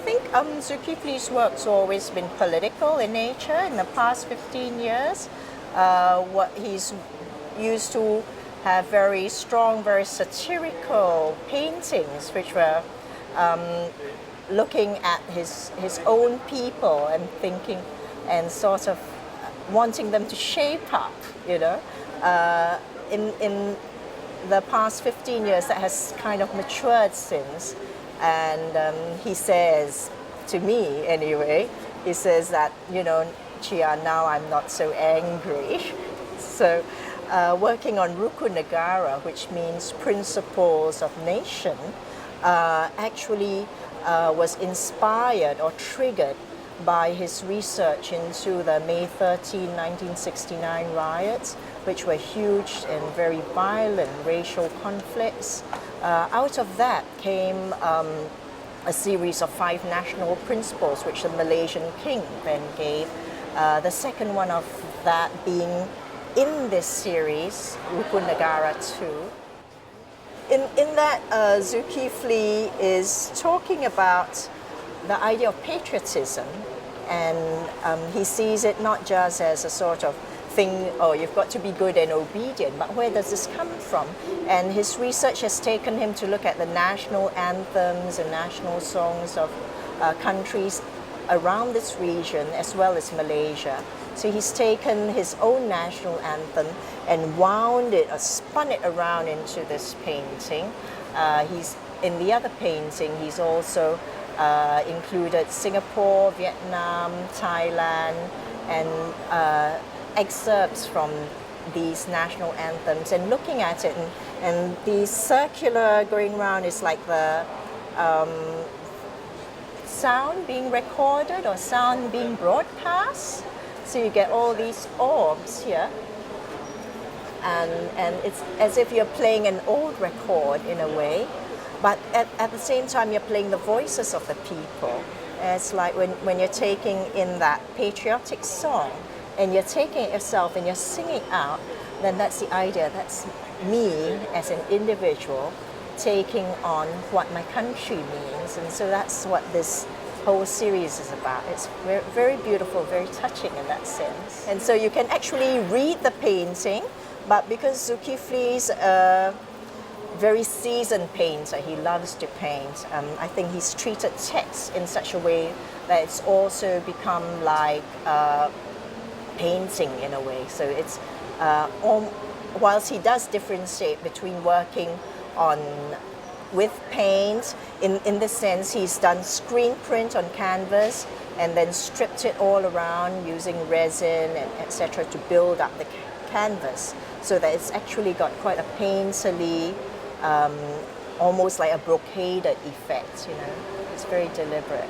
think Zulkifli's work's always been political in nature. In the past 15 years, what he's used to have very strong, very satirical paintings, which were looking at his own people and thinking and sort of wanting them to shape up, you know. In the past 15 years, that has kind of matured since. And he says, to me anyway, he says that, you know, Chia, now I'm not so angry. So working on Ruku Negara, which means principles of nation, actually was inspired or triggered by his research into the May 13, 1969 riots, which were huge and very violent racial conflicts. Out of that came a series of 5 national principles, which the Malaysian king then gave. The second one of that being in this series, Ruku Negara 2. In that, Zulkifli is talking about the idea of patriotism, and he sees it not just as a sort of thing, oh, you've got to be good and obedient, but where does this come from? And his research has taken him to look at the national anthems and national songs of countries around this region, as well as Malaysia. So he's taken his own national anthem and wound it or spun it around into this painting. In the other painting, he's also included Singapore, Vietnam, Thailand, and excerpts from these national anthems, and looking at it, and the circular going around is like the sound being recorded or sound being broadcast. So you get all these orbs here, and it's as if you're playing an old record in a way, but at the same time you're playing the voices of the people. It's like when you're taking in that patriotic song and you're taking it yourself and you're singing out, then that's the idea. That's me as an individual taking on what my country means. And so that's what this whole series is about. It's very, very beautiful, very touching in that sense. And so you can actually read the painting, but because Zulkifli's a very seasoned painter, he loves to paint, I think he's treated text in such a way that it's also become like painting in a way. So it's, whilst he does differentiate between working with paint, in this sense he's done screen print on canvas and then stripped it all around using resin and etc. to build up the canvas, so that it's actually got quite a painterly, almost like a brocaded effect, you know. It's very deliberate.